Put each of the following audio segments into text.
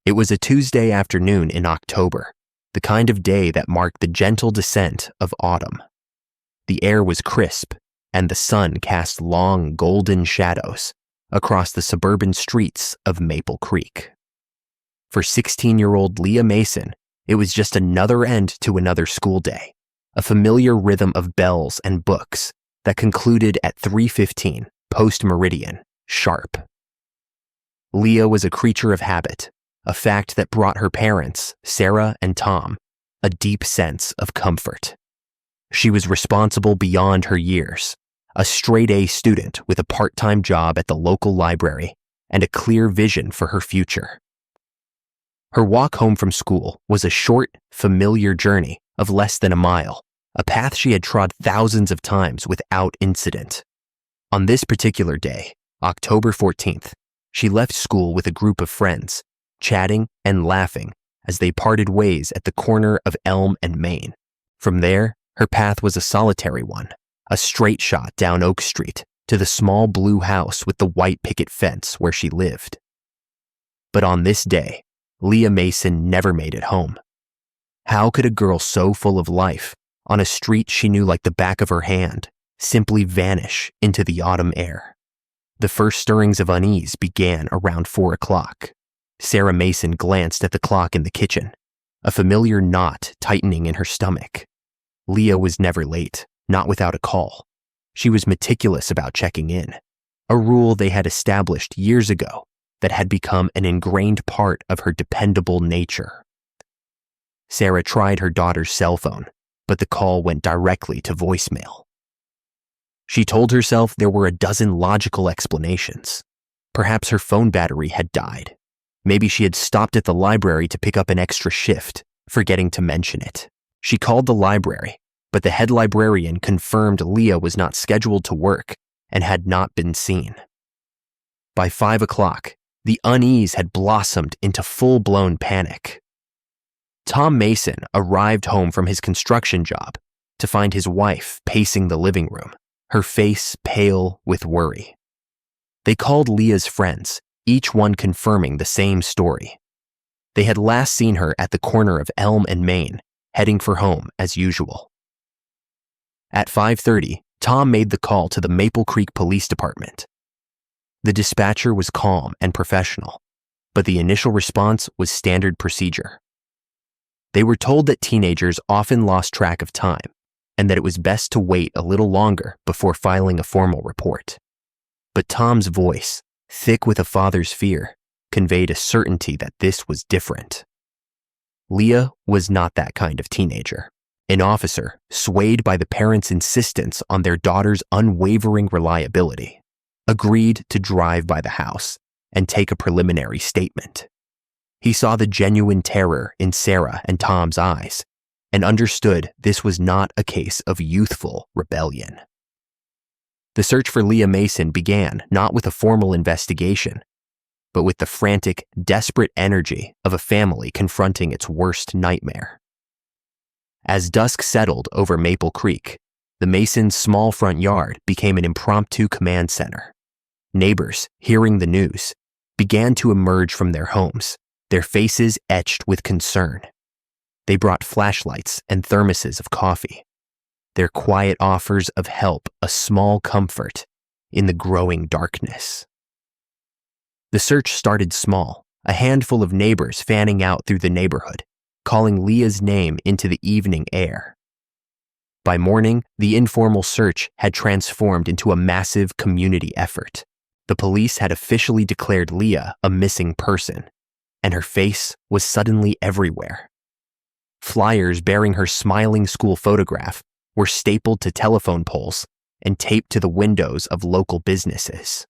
It was a Tuesday afternoon in October, the kind of day that marked the gentle descent of autumn. The air was crisp, and the sun cast long golden shadows across the suburban streets of Maple Creek. For 16-year-old Leah Mason, it was just another end to another school day, a familiar rhythm of bells and books that concluded at 3:15 post-meridian, sharp. Leah was a creature of habit, a fact that brought her parents, Sarah and Tom, a deep sense of comfort. She was responsible beyond her years, a straight-A student with a part-time job at the local library and a clear vision for her future. Her walk home from school was a short, familiar journey of less than a mile, a path she had trod thousands of times without incident. On this particular day, October 14th, she left school with a group of friends, chatting and laughing as they parted ways at the corner of Elm and Main. From there, her path was a solitary one, a straight shot down Oak Street to the small blue house with the white picket fence where she lived. But on this day, Leah Mason never made it home. How could a girl so full of life, on a street she knew like the back of her hand, simply vanish into the autumn air? The first stirrings of unease began around 4 o'clock. Sarah Mason glanced at the clock in the kitchen, a familiar knot tightening in her stomach. Leah was never late, not without a call. She was meticulous about checking in, a rule they had established years ago that had become an ingrained part of her dependable nature. Sarah tried her daughter's cell phone, but the call went directly to voicemail. She told herself there were a dozen logical explanations. Perhaps her phone battery had died. Maybe she had stopped at the library to pick up an extra shift, forgetting to mention it. She called the library, but the head librarian confirmed Leah was not scheduled to work and had not been seen. By 5 o'clock, the unease had blossomed into full-blown panic. Tom Mason arrived home from his construction job to find his wife pacing the living room, her face pale with worry. They called Leah's friends, each one confirming the same story. They had last seen her at the corner of Elm and Main, heading for home as usual. At 5:30, Tom made the call to the Maple Creek Police Department. The dispatcher was calm and professional, but the initial response was standard procedure. They were told that teenagers often lost track of time and that it was best to wait a little longer before filing a formal report. But Tom's voice, thick with a father's fear, conveyed a certainty that this was different. Leah was not that kind of teenager. An officer, swayed by the parents' insistence on their daughter's unwavering reliability, agreed to drive by the house and take a preliminary statement. He saw the genuine terror in Sarah and Tom's eyes and understood this was not a case of youthful rebellion. The search for Leah Mason began not with a formal investigation, but with the frantic, desperate energy of a family confronting its worst nightmare. As dusk settled over Maple Creek, the Masons' small front yard became an impromptu command center. Neighbors, hearing the news, began to emerge from their homes, their faces etched with concern. They brought flashlights and thermoses of coffee, their quiet offers of help a small comfort in the growing darkness. The search started small, a handful of neighbors fanning out through the neighborhood, calling Leah's name into the evening air. By morning, the informal search had transformed into a massive community effort. The police had officially declared Leah a missing person, and her face was suddenly everywhere. Flyers bearing her smiling school photograph were stapled to telephone poles and taped to the windows of local businesses.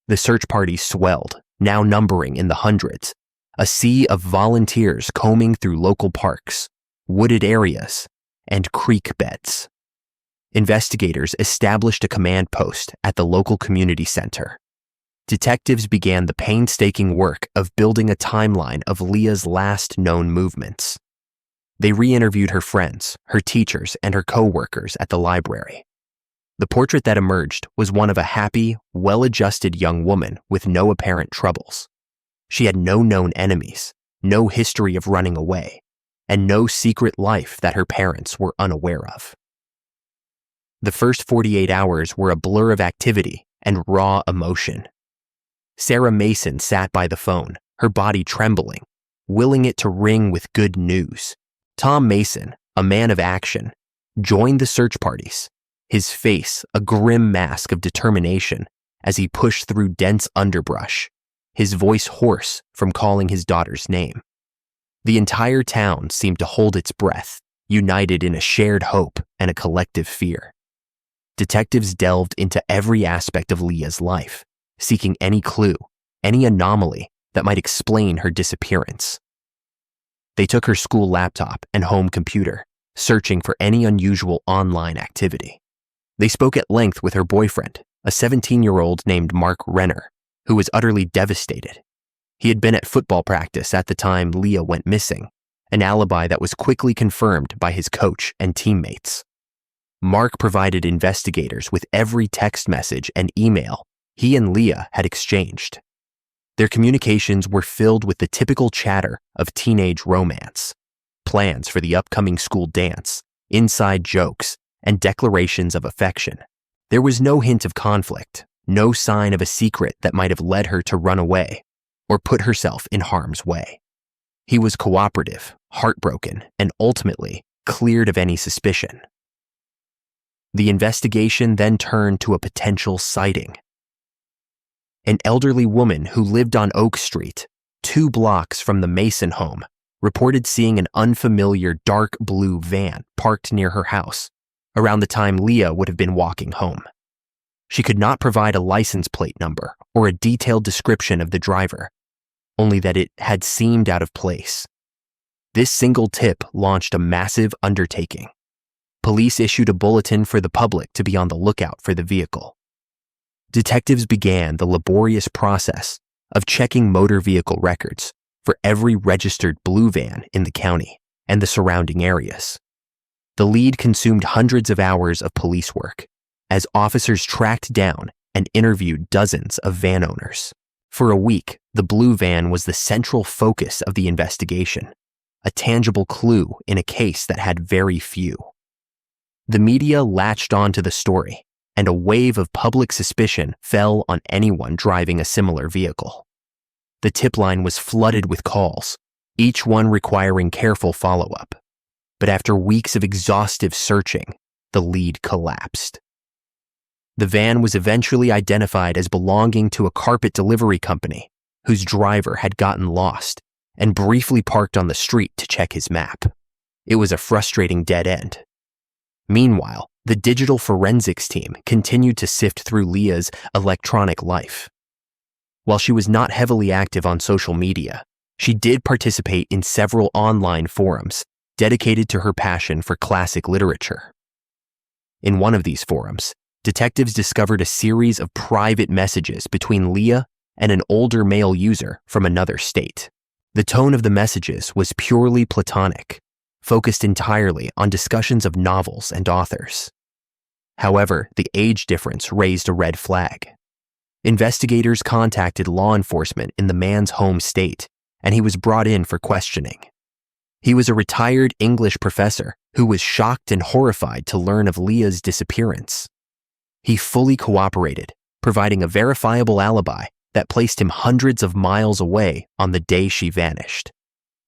The search party swelled, now numbering in the hundreds, a sea of volunteers combing through local parks, wooded areas, and creek beds. Investigators established a command post at the local community center. Detectives began the painstaking work of building a timeline of Leah's last known movements. They re-interviewed her friends, her teachers, and her co-workers at the library. The portrait that emerged was one of a happy, well-adjusted young woman with no apparent troubles. She had no known enemies, no history of running away, and no secret life that her parents were unaware of. The first 48 hours were a blur of activity and raw emotion. Sarah Mason sat by the phone, her body trembling, willing it to ring with good news. Tom Mason, a man of action, joined the search parties, his face a grim mask of determination as he pushed through dense underbrush, his voice hoarse from calling his daughter's name. The entire town seemed to hold its breath, united in a shared hope and a collective fear. Detectives delved into every aspect of Leah's life, seeking any clue, any anomaly that might explain her disappearance. They took her school laptop and home computer, searching for any unusual online activity. They spoke at length with her boyfriend, a 17-year-old named Mark Renner, who was utterly devastated. He had been at football practice at the time Leah went missing, an alibi that was quickly confirmed by his coach and teammates. Mark provided investigators with every text message and email he and Leah had exchanged. Their communications were filled with the typical chatter of teenage romance, plans for the upcoming school dance, inside jokes, and declarations of affection. There was no hint of conflict, no sign of a secret that might have led her to run away or put herself in harm's way. He was cooperative, heartbroken, and ultimately cleared of any suspicion. The investigation then turned to a potential sighting. An elderly woman who lived on Oak Street, 2 blocks from the Mason home, reported seeing an unfamiliar dark blue van parked near her house around the time Leah would have been walking home. She could not provide a license plate number or a detailed description of the driver, only that it had seemed out of place. This single tip launched a massive undertaking. Police issued a bulletin for the public to be on the lookout for the vehicle. Detectives began the laborious process of checking motor vehicle records for every registered blue van in the county and the surrounding areas. The lead consumed hundreds of hours of police work as officers tracked down and interviewed dozens of van owners. For a week, the blue van was the central focus of the investigation, a tangible clue in a case that had very few. The media latched onto the story, and a wave of public suspicion fell on anyone driving a similar vehicle. The tip line was flooded with calls, each one requiring careful follow-up. But after weeks of exhaustive searching, the lead collapsed. The van was eventually identified as belonging to a carpet delivery company whose driver had gotten lost and briefly parked on the street to check his map. It was a frustrating dead end. Meanwhile, the digital forensics team continued to sift through Leah's electronic life. While she was not heavily active on social media, she did participate in several online forums dedicated to her passion for classic literature. In one of these forums, detectives discovered a series of private messages between Leah and an older male user from another state. The tone of the messages was purely platonic, focused entirely on discussions of novels and authors. However, the age difference raised a red flag. Investigators contacted law enforcement in the man's home state, and he was brought in for questioning. He was a retired English professor who was shocked and horrified to learn of Leah's disappearance. He fully cooperated, providing a verifiable alibi that placed him hundreds of miles away on the day she vanished.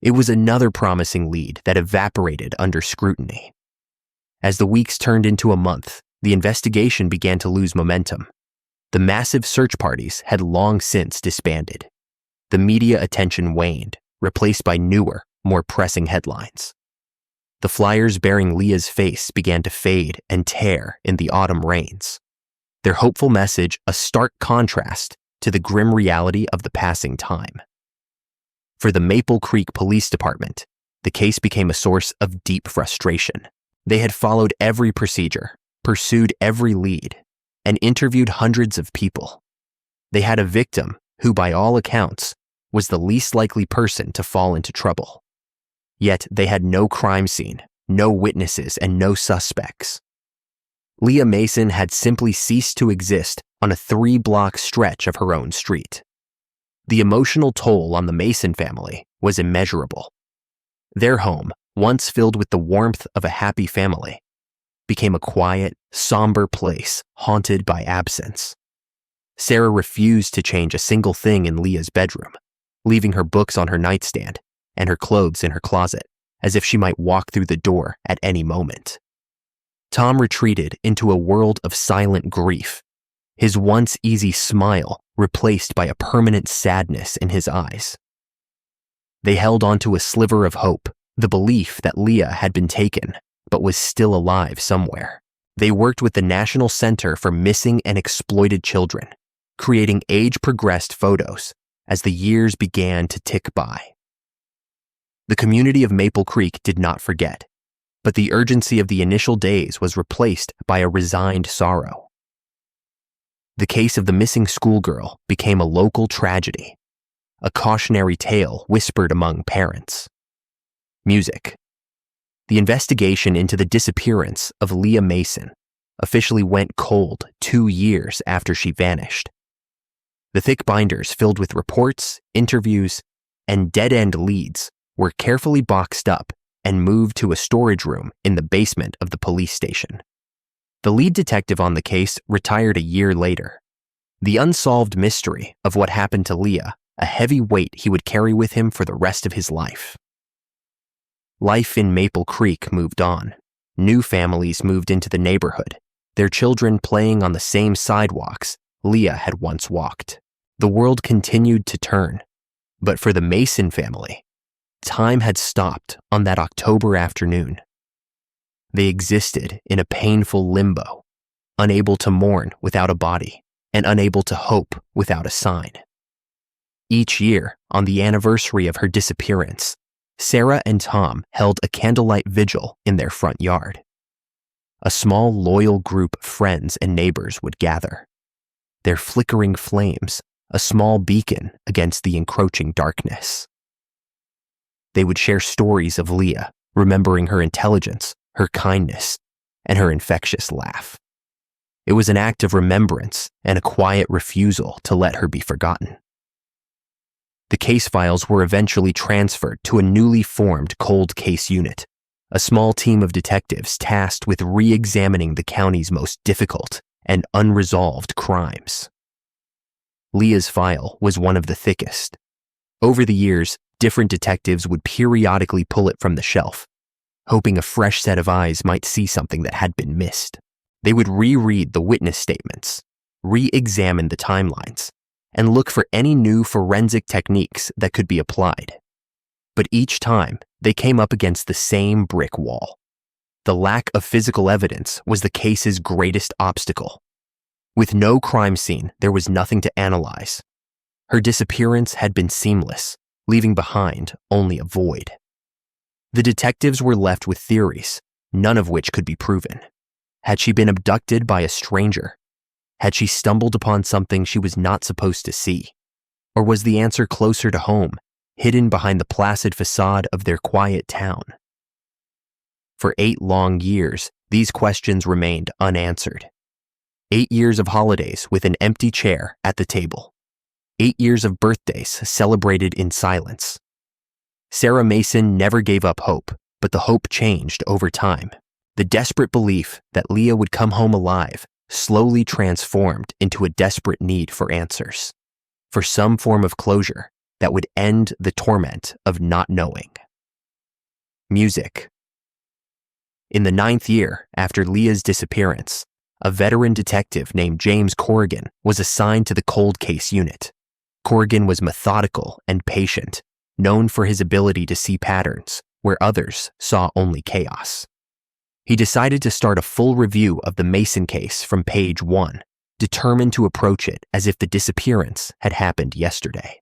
It was another promising lead that evaporated under scrutiny. As the weeks turned into a month, the investigation began to lose momentum. The massive search parties had long since disbanded. The media attention waned, replaced by newer, more pressing headlines. The flyers bearing Leah's face began to fade and tear in the autumn rains, their hopeful message a stark contrast to the grim reality of the passing time. For the Maple Creek Police Department, the case became a source of deep frustration. They had followed every procedure, pursued every lead, and interviewed hundreds of people. They had a victim who, by all accounts, was the least likely person to fall into trouble. Yet they had no crime scene, no witnesses, and no suspects. Leah Mason had simply ceased to exist on a 3-block stretch of her own street. The emotional toll on the Mason family was immeasurable. Their home, once filled with the warmth of a happy family, became a quiet, somber place haunted by absence. Sarah refused to change a single thing in Leah's bedroom, leaving her books on her nightstand and her clothes in her closet, as if she might walk through the door at any moment. Tom retreated into a world of silent grief, his once easy smile replaced by a permanent sadness in his eyes. They held onto a sliver of hope, the belief that Leah had been taken, but was still alive somewhere. They worked with the National Center for Missing and Exploited Children, creating age-progressed photos as the years began to tick by. The community of Maple Creek did not forget, but the urgency of the initial days was replaced by a resigned sorrow. The case of the missing schoolgirl became a local tragedy, a cautionary tale whispered among parents. Music. The investigation into the disappearance of Leah Mason officially went cold 2 years after she vanished. The thick binders filled with reports, interviews, and dead-end leads were carefully boxed up and moved to a storage room in the basement of the police station. The lead detective on the case retired a year later. The unsolved mystery of what happened to Leah, a heavy weight he would carry with him for the rest of his life. Life in Maple Creek moved on. New families moved into the neighborhood, their children playing on the same sidewalks Leah had once walked. The world continued to turn, but for the Mason family, time had stopped on that October afternoon. They existed in a painful limbo, unable to mourn without a body and unable to hope without a sign. Each year, on the anniversary of her disappearance, Sarah and Tom held a candlelight vigil in their front yard. A small, loyal group of friends and neighbors would gather, their flickering flames a small beacon against the encroaching darkness. They would share stories of Leah, remembering her intelligence, her kindness, and her infectious laugh. It was an act of remembrance and a quiet refusal to let her be forgotten. The case files were eventually transferred to a newly formed cold case unit, a small team of detectives tasked with re-examining the county's most difficult and unresolved crimes. Leah's file was one of the thickest. Over the years, different detectives would periodically pull it from the shelf, hoping a fresh set of eyes might see something that had been missed. They would reread the witness statements, re-examine the timelines, and look for any new forensic techniques that could be applied. But each time, they came up against the same brick wall. The lack of physical evidence was the case's greatest obstacle. With no crime scene, there was nothing to analyze. Her disappearance had been seamless, leaving behind only a void. The detectives were left with theories, none of which could be proven. Had she been abducted by a stranger? Had she stumbled upon something she was not supposed to see? Or was the answer closer to home, hidden behind the placid facade of their quiet town? For 8 long years, these questions remained unanswered. 8 years of holidays with an empty chair at the table. 8 years of birthdays celebrated in silence. Sarah Mason never gave up hope, but the hope changed over time. The desperate belief that Leah would come home alive slowly transformed into a desperate need for answers, for some form of closure that would end the torment of not knowing. Music. In the 9th year after Leah's disappearance, a veteran detective named James Corrigan was assigned to the cold case unit. Corrigan was methodical and patient, known for his ability to see patterns where others saw only chaos. He decided to start a full review of the Mason case from page 1, determined to approach it as if the disappearance had happened yesterday.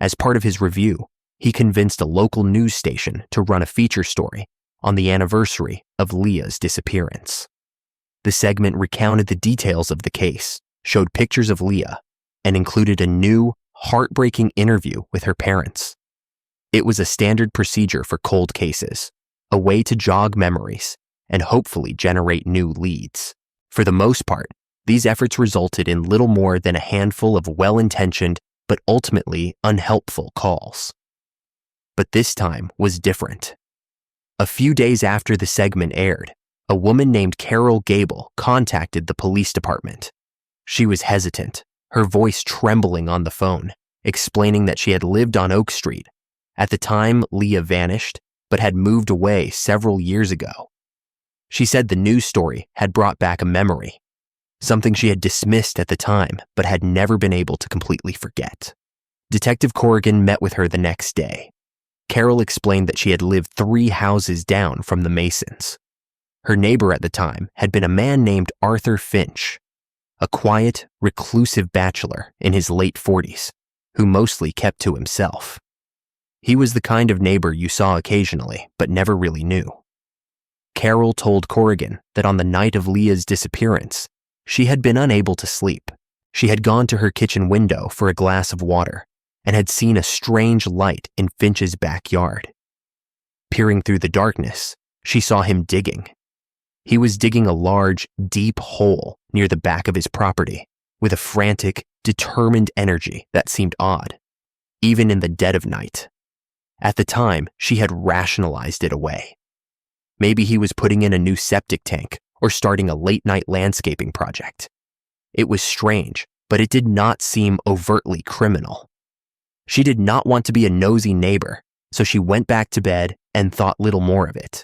As part of his review, he convinced a local news station to run a feature story on the anniversary of Leah's disappearance. The segment recounted the details of the case, showed pictures of Leah, and included a new, heartbreaking interview with her parents. It was a standard procedure for cold cases, a way to jog memories and hopefully generate new leads. For the most part, these efforts resulted in little more than a handful of well-intentioned, but ultimately unhelpful calls. But this time was different. A few days after the segment aired, a woman named Carol Gable contacted the police department. She was hesitant, her voice trembling on the phone, explaining that she had lived on Oak Street. At the time, Leah vanished, but had moved away several years ago. She said the news story had brought back a memory, something she had dismissed at the time but had never been able to completely forget. Detective Corrigan met with her the next day. Carol explained that she had lived 3 houses down from the Masons. Her neighbor at the time had been a man named Arthur Finch, a quiet, reclusive bachelor in his late 40s, who mostly kept to himself. He was the kind of neighbor you saw occasionally, but never really knew. Carol told Corrigan that on the night of Leah's disappearance, she had been unable to sleep. She had gone to her kitchen window for a glass of water and had seen a strange light in Finch's backyard. Peering through the darkness, she saw him digging. He was digging a large, deep hole near the back of his property with a frantic, determined energy that seemed odd, even in the dead of night. At the time, she had rationalized it away. Maybe he was putting in a new septic tank or starting a late-night landscaping project. It was strange, but it did not seem overtly criminal. She did not want to be a nosy neighbor, so she went back to bed and thought little more of it.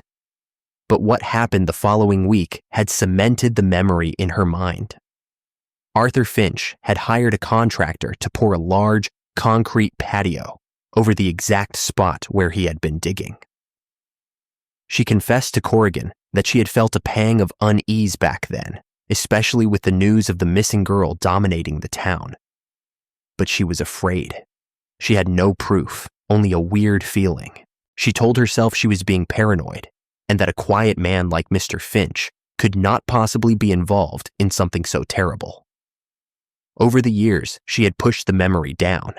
But what happened the following week had cemented the memory in her mind. Arthur Finch had hired a contractor to pour a large, concrete patio over the exact spot where he had been digging. She confessed to Corrigan that she had felt a pang of unease back then, especially with the news of the missing girl dominating the town. But she was afraid. She had no proof, only a weird feeling. She told herself she was being paranoid, and that a quiet man like Mr. Finch could not possibly be involved in something so terrible. Over the years, she had pushed the memory down,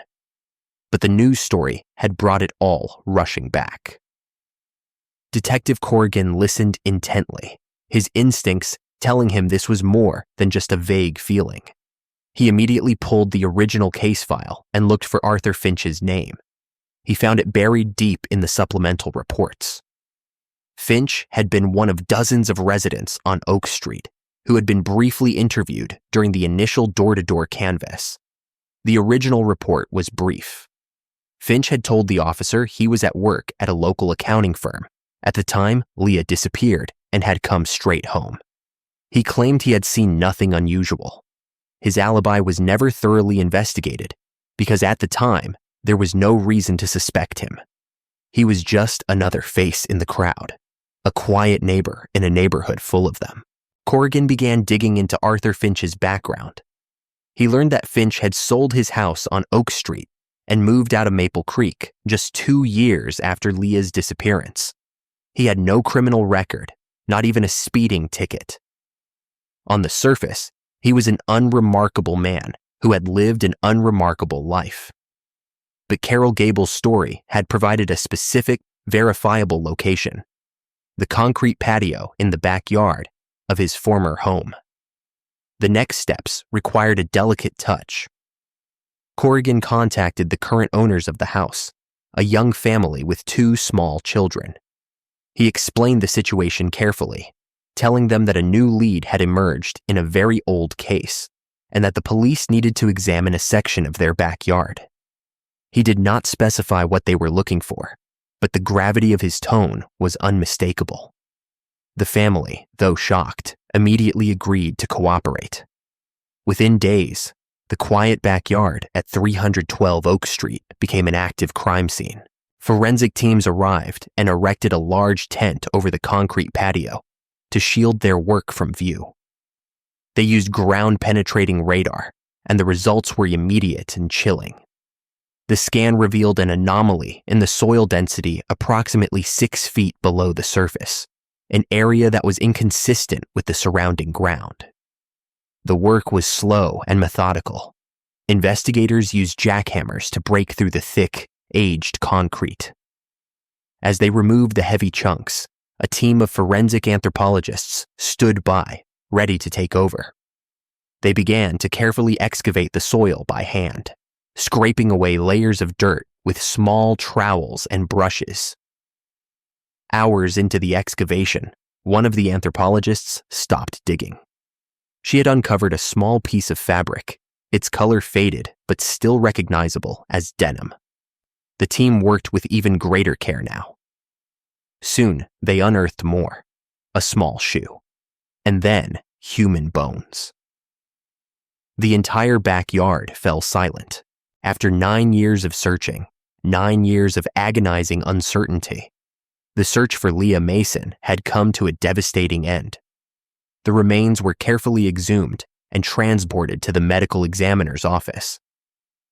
but the news story had brought it all rushing back. Detective Corrigan listened intently, his instincts telling him this was more than just a vague feeling. He immediately pulled the original case file and looked for Arthur Finch's name. He found it buried deep in the supplemental reports. Finch had been one of dozens of residents on Oak Street who had been briefly interviewed during the initial door-to-door canvass. The original report was brief. Finch had told the officer he was at work at a local accounting firm. At the time, Leah disappeared and had come straight home. He claimed he had seen nothing unusual. His alibi was never thoroughly investigated because at the time, there was no reason to suspect him. He was just another face in the crowd, a quiet neighbor in a neighborhood full of them. Corrigan began digging into Arthur Finch's background. He learned that Finch had sold his house on Oak Street and moved out of Maple Creek just 2 years after Leah's disappearance. He had no criminal record, not even a speeding ticket. On the surface, he was an unremarkable man who had lived an unremarkable life. But Carol Gable's story had provided a specific, verifiable location: the concrete patio in the backyard of his former home. The next steps required a delicate touch. Corrigan contacted the current owners of the house, a young family with 2 small children. He explained the situation carefully, telling them that a new lead had emerged in a very old case and that the police needed to examine a section of their backyard. He did not specify what they were looking for, but the gravity of his tone was unmistakable. The family, though shocked, immediately agreed to cooperate. Within days, the quiet backyard at 312 Oak Street became an active crime scene. Forensic teams arrived and erected a large tent over the concrete patio to shield their work from view. They used ground-penetrating radar, and the results were immediate and chilling. The scan revealed an anomaly in the soil density approximately 6 feet below the surface, an area that was inconsistent with the surrounding ground. The work was slow and methodical. Investigators used jackhammers to break through the thick, aged concrete. As they removed the heavy chunks, a team of forensic anthropologists stood by, ready to take over. They began to carefully excavate the soil by hand, scraping away layers of dirt with small trowels and brushes. Hours into the excavation, one of the anthropologists stopped digging. She had uncovered a small piece of fabric, its color faded but still recognizable as denim. The team worked with even greater care now. Soon, they unearthed more, a small shoe, and then human bones. The entire backyard fell silent. After 9 years of searching, 9 years of agonizing uncertainty, the search for Leah Mason had come to a devastating end. The remains were carefully exhumed and transported to the medical examiner's office.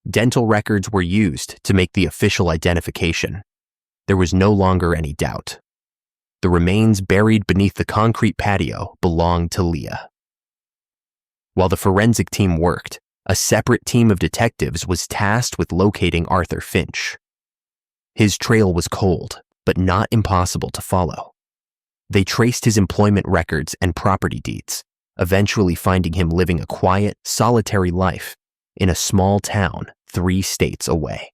Dental records were used to make the official identification. There was no longer any doubt. The remains buried beneath the concrete patio belonged to Leah. While the forensic team worked, a separate team of detectives was tasked with locating Arthur Finch. His trail was cold, but not impossible to follow. They traced his employment records and property deeds, eventually finding him living a quiet, solitary life in a small town 3 states away.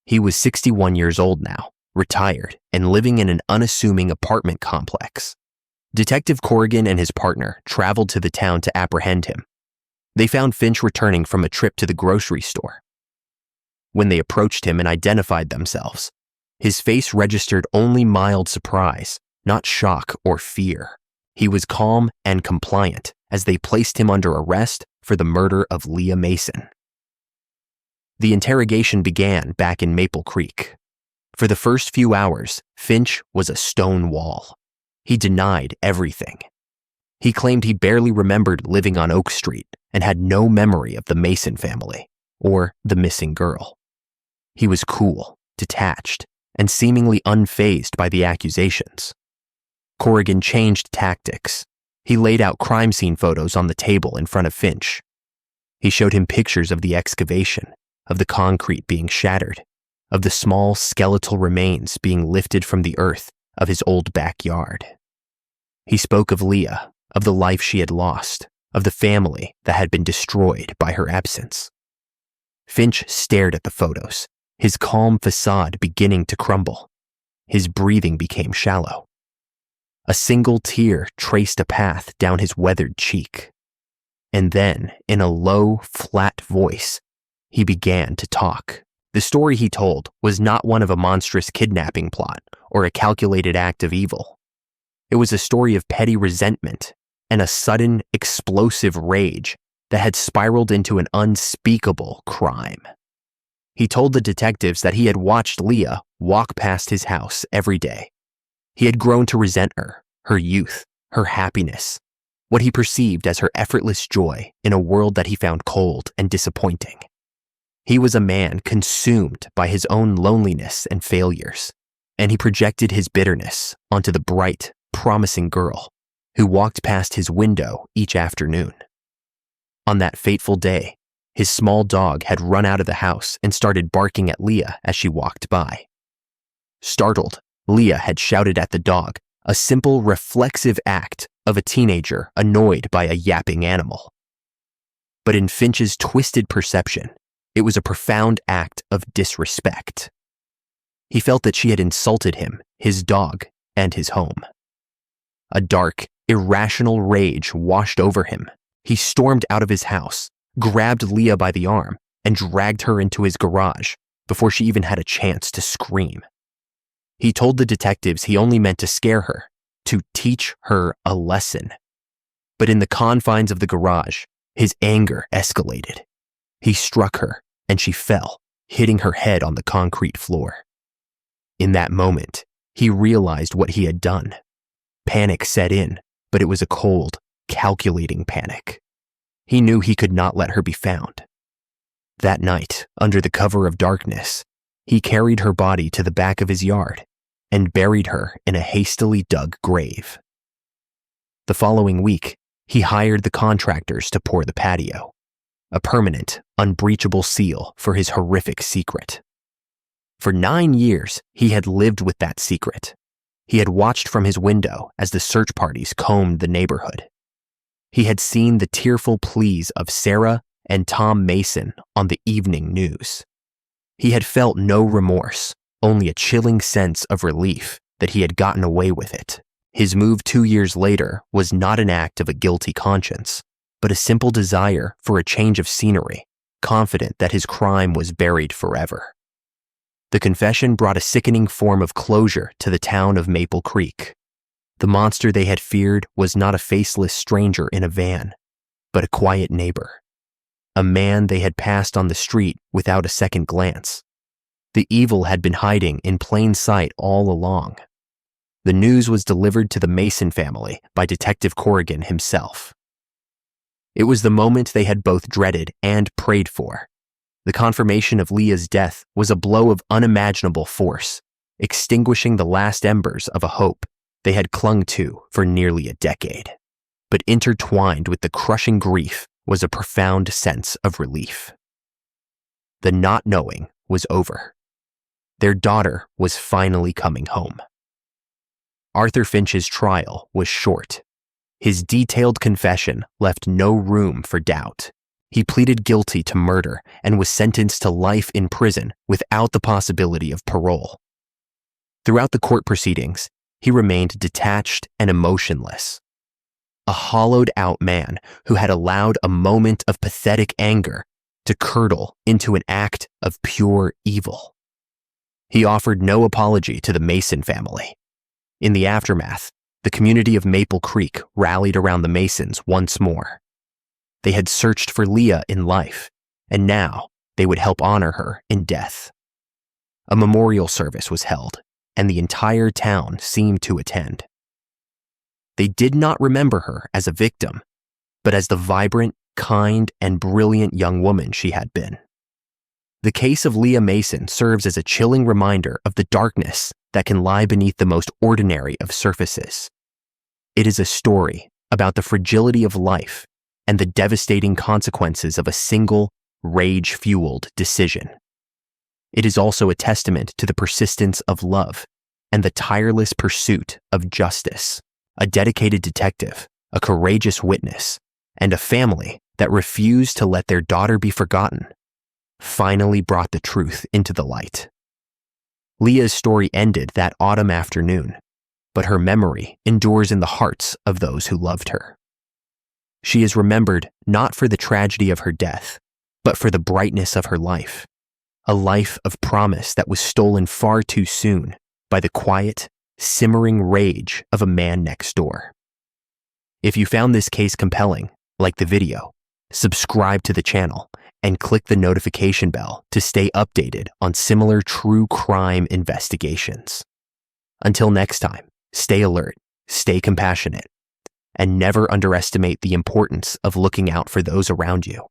He was 61 years old now, retired, and living in an unassuming apartment complex. Detective Corrigan and his partner traveled to the town to apprehend him. They found Finch returning from a trip to the grocery store. When they approached him and identified themselves, his face registered only mild surprise, not shock or fear. He was calm and compliant as they placed him under arrest for the murder of Leah Mason. The interrogation began back in Maple Creek. For the first few hours, Finch was a stone wall. He denied everything. He claimed he barely remembered living on Oak Street and had no memory of the Mason family or the missing girl. He was cool, detached, and seemingly unfazed by the accusations. Corrigan changed tactics. He laid out crime scene photos on the table in front of Finch. He showed him pictures of the excavation, of the concrete being shattered, of the small skeletal remains being lifted from the earth of his old backyard. He spoke of Leah, of the life she had lost, of the family that had been destroyed by her absence. Finch stared at the photos, his calm facade beginning to crumble. His breathing became shallow. A single tear traced a path down his weathered cheek. And then, in a low, flat voice, he began to talk. The story he told was not one of a monstrous kidnapping plot or a calculated act of evil. It was a story of petty resentment and a sudden, explosive rage that had spiraled into an unspeakable crime. He told the detectives that he had watched Leah walk past his house every day. He had grown to resent her, her youth, her happiness, what he perceived as her effortless joy in a world that he found cold and disappointing. He was a man consumed by his own loneliness and failures, and he projected his bitterness onto the bright, promising girl who walked past his window each afternoon. On that fateful day, his small dog had run out of the house and started barking at Leah as she walked by. Startled, Leah had shouted at the dog, a simple, reflexive act of a teenager annoyed by a yapping animal. But in Finch's twisted perception, it was a profound act of disrespect. He felt that she had insulted him, his dog, and his home. A dark, irrational rage washed over him. He stormed out of his house, grabbed Leah by the arm, and dragged her into his garage before she even had a chance to scream. He told the detectives he only meant to scare her, to teach her a lesson. But in the confines of the garage, his anger escalated. He struck her, and she fell, hitting her head on the concrete floor. In that moment, he realized what he had done. Panic set in, but it was a cold, calculating panic. He knew he could not let her be found. That night, under the cover of darkness, he carried her body to the back of his yard and buried her in a hastily dug grave. The following week, he hired the contractors to pour the patio, a permanent, unbreachable seal for his horrific secret. For 9 years, he had lived with that secret. He had watched from his window as the search parties combed the neighborhood. He had seen the tearful pleas of Sarah and Tom Mason on the evening news. He had felt no remorse, only a chilling sense of relief that he had gotten away with it. His move 2 years later was not an act of a guilty conscience, but a simple desire for a change of scenery, confident that his crime was buried forever. The confession brought a sickening form of closure to the town of Maple Creek. The monster they had feared was not a faceless stranger in a van, but a quiet neighbor. A man they had passed on the street without a second glance. The evil had been hiding in plain sight all along. The news was delivered to the Mason family by Detective Corrigan himself. It was the moment they had both dreaded and prayed for. The confirmation of Leah's death was a blow of unimaginable force, extinguishing the last embers of a hope they had clung to for nearly a decade. But intertwined with the crushing grief was a profound sense of relief. The not knowing was over. Their daughter was finally coming home. Arthur Finch's trial was short. His detailed confession left no room for doubt. He pleaded guilty to murder and was sentenced to life in prison without the possibility of parole. Throughout the court proceedings, he remained detached and emotionless. A hollowed-out man who had allowed a moment of pathetic anger to curdle into an act of pure evil. He offered no apology to the Mason family. In the aftermath, the community of Maple Creek rallied around the Masons once more. They had searched for Leah in life, and now they would help honor her in death. A memorial service was held, and the entire town seemed to attend. They did not remember her as a victim, but as the vibrant, kind, and brilliant young woman she had been. The case of Leah Mason serves as a chilling reminder of the darkness that can lie beneath the most ordinary of surfaces. It is a story about the fragility of life and the devastating consequences of a single, rage-fueled decision. It is also a testament to the persistence of love and the tireless pursuit of justice. A dedicated detective, a courageous witness, and a family that refused to let their daughter be forgotten finally brought the truth into the light. Leah's story ended that autumn afternoon, but her memory endures in the hearts of those who loved her. She is remembered not for the tragedy of her death, but for the brightness of her life, a life of promise that was stolen far too soon by the quiet, simmering rage of a man next door. If you found this case compelling, like the video, subscribe to the channel and click the notification bell to stay updated on similar true crime investigations. Until next time, stay alert, stay compassionate, and never underestimate the importance of looking out for those around you.